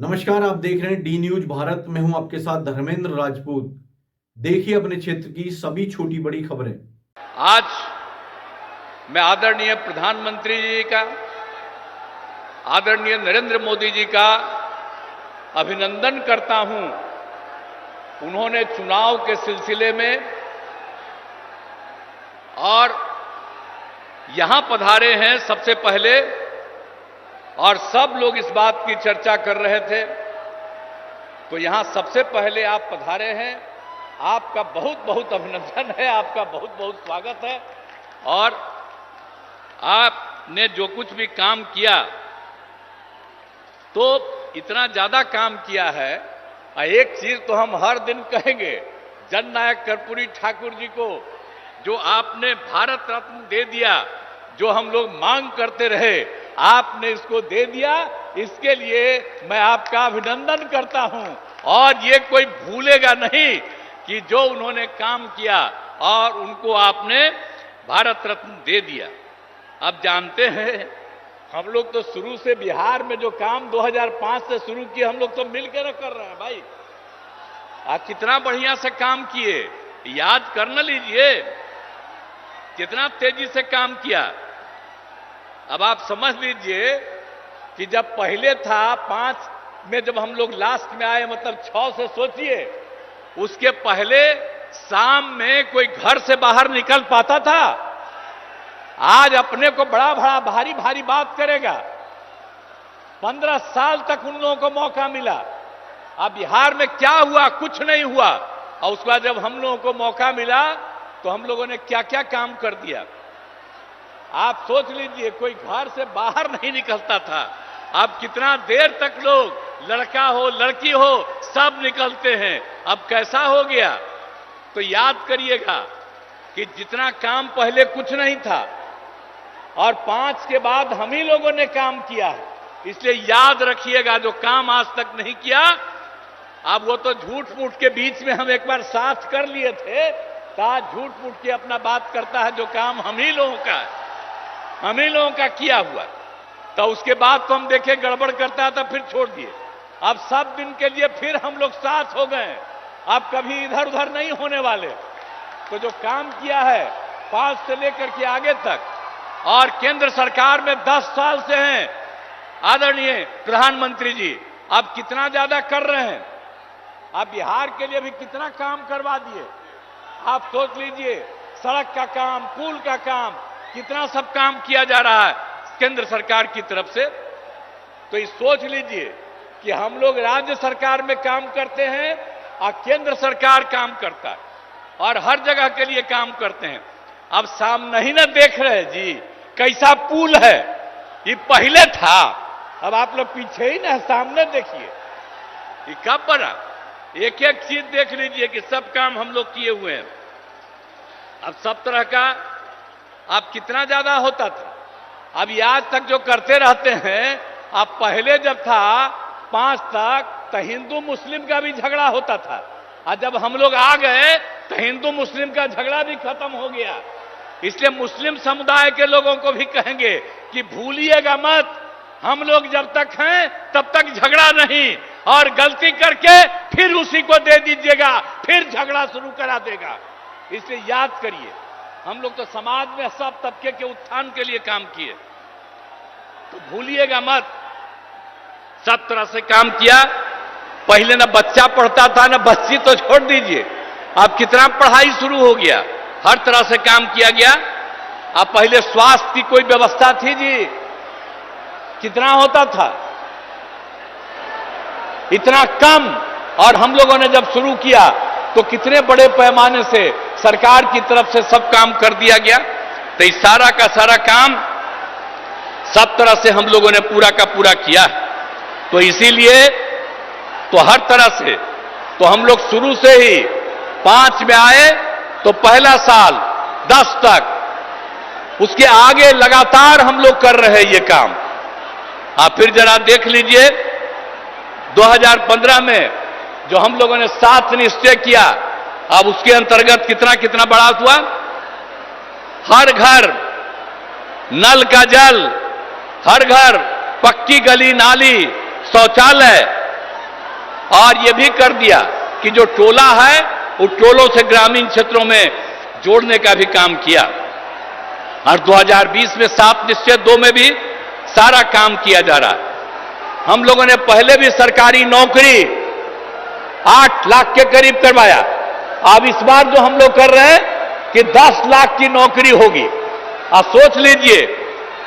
नमस्कार, आप देख रहे हैं डी न्यूज भारत। मैं हूं आपके साथ धर्मेंद्र राजपूत। देखिए अपने क्षेत्र की सभी छोटी बड़ी खबरें। आज मैं आदरणीय प्रधानमंत्री जी का, आदरणीय नरेंद्र मोदी जी का अभिनंदन करता हूं। उन्होंने चुनाव के सिलसिले में और यहां पधारे हैं सबसे पहले, और सब लोग इस बात की चर्चा कर रहे थे, तो यहां सबसे पहले आप पधारे हैं। आपका बहुत बहुत अभिनंदन है, आपका बहुत बहुत स्वागत है। और आपने जो कुछ भी काम किया, तो इतना ज्यादा काम किया है। एक चीज तो हम हर दिन कहेंगे, जननायक कर्पूरी ठाकुर जी को जो आपने भारत रत्न दे दिया, जो हम लोग मांग करते रहे, आपने इसको दे दिया। इसके लिए मैं आपका अभिनंदन करता हूं। और ये कोई भूलेगा नहीं कि जो उन्होंने काम किया और उनको आपने भारत रत्न दे दिया। अब जानते हैं, हम लोग तो शुरू से बिहार में जो काम 2005 से शुरू किए, हम लोग तो मिलकर कर रहे हैं भाई। आप कितना बढ़िया से काम किए, याद कर न लीजिए कितना तेजी से काम किया। अब आप समझ लीजिए कि जब पहले था 5 में, जब हम लोग लास्ट में आए, मतलब 6 से सोचिए, उसके पहले शाम में कोई घर से बाहर निकल पाता था? आज अपने को बड़ा बड़ा भारी भारी बात करेगा। 15 साल तक उन लोगों को मौका मिला। अब बिहार में क्या हुआ? कुछ नहीं हुआ। और उसके बाद जब हम लोगों को मौका मिला, तो हम लोगों ने क्या क्या काम कर दिया। आप सोच लीजिए, कोई घर से बाहर नहीं निकलता था। अब कितना देर तक लोग, लड़का हो लड़की हो, सब निकलते हैं। अब कैसा हो गया? तो याद करिएगा कि जितना काम पहले कुछ नहीं था, और 5 के बाद हम ही लोगों ने काम किया है। इसलिए याद रखिएगा, जो काम आज तक नहीं किया, अब वो तो झूठ मूठ के बीच में हम एक बार साथ कर लिए थे, तो झूठ मूठ के अपना बात करता है। जो काम हम ही लोगों का है, हम ही लोगों का किया हुआ, तो उसके बाद तो हम देखे गड़बड़ करता था, फिर छोड़ दिए। अब सब दिन के लिए फिर हम लोग साथ हो गए। अब कभी इधर उधर नहीं होने वाले। तो जो काम किया है 5 से लेकर के आगे तक, और केंद्र सरकार में 10 साल से हैं आदरणीय प्रधानमंत्री जी, अब कितना ज्यादा कर रहे हैं। अब बिहार के लिए भी कितना काम करवा दिए। आप सोच लीजिए, सड़क का काम, पुल का काम, कितना सब काम किया जा रहा है केंद्र सरकार की तरफ से। तो ये सोच लीजिए कि हम लोग राज्य सरकार में काम करते हैं और केंद्र सरकार काम करता है, और हर जगह के लिए काम करते हैं। अब सामने ही ना देख रहे जी कैसा पुल है। ये पहले था, अब आप लोग पीछे ही ना, सामने देखिए ये कब बना। एक एक चीज देख लीजिए कि सब काम हम लोग किए हुए हैं। अब सब तरह का, अब कितना ज्यादा होता था। अब ये आज तक जो करते रहते हैं। अब पहले जब था 5 तक, तो हिंदू मुस्लिम का भी झगड़ा होता था, और जब हम लोग आ गए तो हिंदू मुस्लिम का झगड़ा भी खत्म हो गया। इसलिए मुस्लिम समुदाय के लोगों को भी कहेंगे कि भूलिएगा मत, हम लोग जब तक हैं तब तक झगड़ा नहीं, और गलती करके फिर उसी को दे दीजिएगा, फिर झगड़ा शुरू करा देगा। इसलिए याद करिए, हम लोग तो समाज में सब तबके के उत्थान के लिए काम किए, तो भूलिएगा मत। सब तरह से काम किया। पहले ना बच्चा पढ़ता था, ना बच्ची, तो छोड़ दीजिए, अब कितना पढ़ाई शुरू हो गया, हर तरह से काम किया गया। अब पहले स्वास्थ्य की कोई व्यवस्था थी जी? कितना होता था? इतना कम। और हम लोगों ने जब शुरू किया तो कितने बड़े पैमाने से सरकार की तरफ से सब काम कर दिया गया। तो इस सारा का सारा काम सब तरह से हम लोगों ने पूरा का पूरा किया। तो इसीलिए तो हर तरह से, तो हम लोग शुरू से ही 5 में आए, तो पहला साल 10 तक, उसके आगे लगातार हम लोग कर रहे हैं ये काम। आप फिर जरा देख लीजिए, 2015 में जो हम लोगों ने 7 निश्चय किया, अब उसके अंतर्गत कितना कितना बढ़ा हुआ। हर घर नल का जल, हर घर पक्की गली नाली, शौचालय, और ये भी कर दिया कि जो टोला है उन टोलों से ग्रामीण क्षेत्रों में जोड़ने का भी काम किया। और 2020 में 7 निश्चय 2 में भी सारा काम किया जा रहा है। हम लोगों ने पहले भी सरकारी नौकरी 8 लाख के करीब करवाया। अब इस बार जो हम लोग कर रहे हैं कि 10 लाख की नौकरी होगी। आप सोच लीजिए,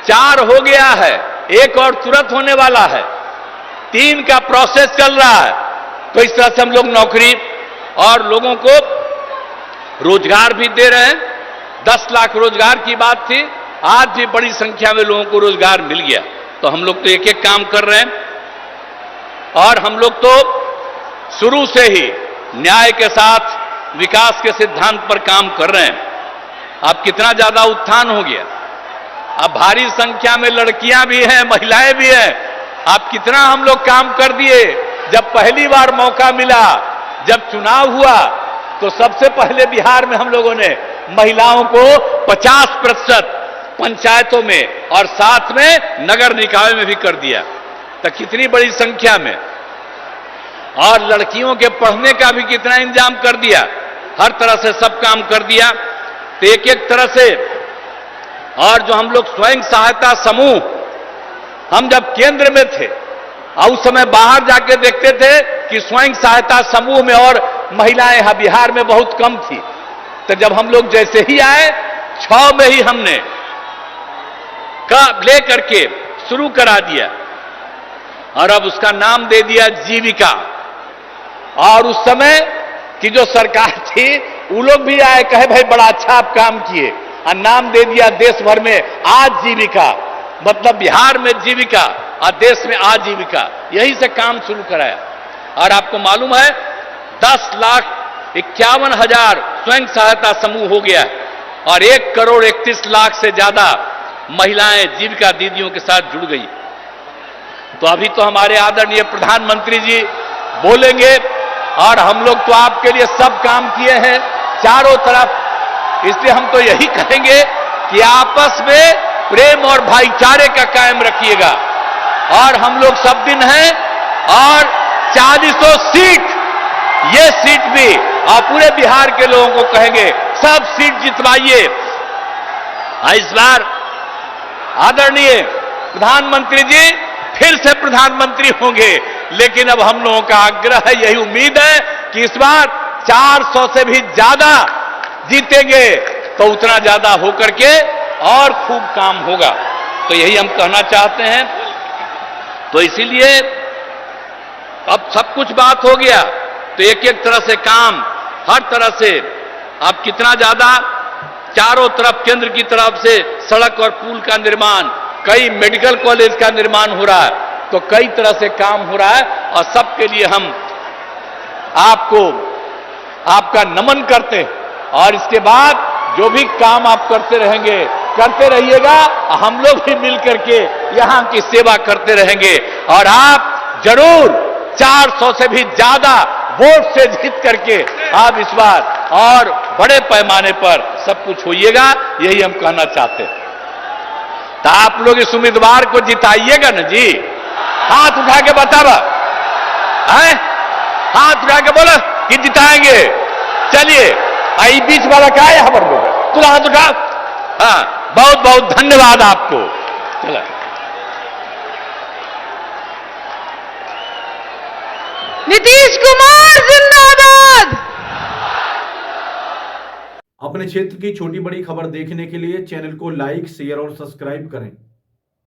4 हो गया है, 1 और तुरंत होने वाला है, 3 का प्रोसेस चल रहा है। तो इस तरह से हम लोग नौकरी और लोगों को रोजगार भी दे रहे हैं। 10 लाख रोजगार की बात थी, आज भी बड़ी संख्या में लोगों को रोजगार मिल गया। तो हम लोग तो एक एक काम कर रहे हैं और हम लोग तो शुरू से ही न्याय के साथ विकास के सिद्धांत पर काम कर रहे हैं। अब कितना ज्यादा उत्थान हो गया, अब भारी संख्या में लड़कियां भी हैं, महिलाएं भी हैं। अब कितना हम लोग काम कर दिए। जब पहली बार मौका मिला, जब चुनाव हुआ, तो सबसे पहले बिहार में हम लोगों ने महिलाओं को 50% पंचायतों में और साथ में नगर निकाय में भी कर दिया। तो कितनी बड़ी संख्या में, और लड़कियों के पढ़ने का भी कितना इंतजाम कर दिया, हर तरह से सब काम कर दिया। तो एक एक तरह से, और जो हम लोग स्वयं सहायता समूह, हम जब केंद्र में थे और उस समय बाहर जाके देखते थे कि स्वयं सहायता समूह में और महिलाएं यहां बिहार में बहुत कम थी। तो जब हम लोग जैसे ही आए, 6 में ही हमने ले करके शुरू करा दिया और अब उसका नाम दे दिया जीविका। और उस समय की जो सरकार थी, वो लोग भी आए, कहे भाई बड़ा अच्छा आप काम किए, और नाम दे दिया देश भर में आजीविका। मतलब बिहार में जीविका और देश में आजीविका, यही से काम शुरू कराया। और आपको मालूम है 10,51,000 स्वयं सहायता समूह हो गया और 1,31,00,000 से ज्यादा महिलाएं जीविका दीदियों के साथ जुड़ गई। तो अभी तो हमारे आदरणीय प्रधानमंत्री जी बोलेंगे, और हम लोग तो आपके लिए सब काम किए हैं चारों तरफ। इसलिए हम तो यही कहेंगे कि आपस में प्रेम और भाईचारे का कायम रखिएगा। और हम लोग सब दिन हैं, और 40 सीट, ये सीट भी और पूरे बिहार के लोगों को कहेंगे सब सीट जितवाइए। इस बार आदरणीय प्रधानमंत्री जी फिर से प्रधानमंत्री होंगे, लेकिन अब हम लोगों का आग्रह है, यही उम्मीद है कि इस बार 400 से भी ज्यादा जीतेंगे, तो उतना ज्यादा होकर के और खूब काम होगा। तो यही हम कहना चाहते हैं। तो इसीलिए अब सब कुछ बात हो गया, तो एक एक तरह से काम, हर तरह से अब कितना ज्यादा चारों तरफ केंद्र की तरफ से सड़क और पुल का निर्माण, कई मेडिकल कॉलेज का निर्माण हो रहा है। तो कई तरह से काम हो रहा है, और सबके लिए हम आपको आपका नमन करते हैं। और इसके बाद जो भी काम आप करते रहेंगे, करते रहिएगा, हम लोग भी मिलकर के यहां की सेवा करते रहेंगे। और आप जरूर 400 से भी ज्यादा वोट से जीत करके आप इस बार और बड़े पैमाने पर सब कुछ होइएगा, यही हम कहना चाहते हैं। तो आप लोग इस उम्मीदवार को जिताइएगा ना जी? हाथ उठा के बतावा, हाथ उठा के बोला कि जिताएंगे। चलिए, आई बीच वाला क्या है हमारे लोग, तुला हाथ उठा। हाँ, बहुत बहुत धन्यवाद आपको। चला, नीतीश कुमार जिंदाबाद। अपने क्षेत्र की छोटी बड़ी खबर देखने के लिए चैनल को लाइक, शेयर और सब्सक्राइब करें।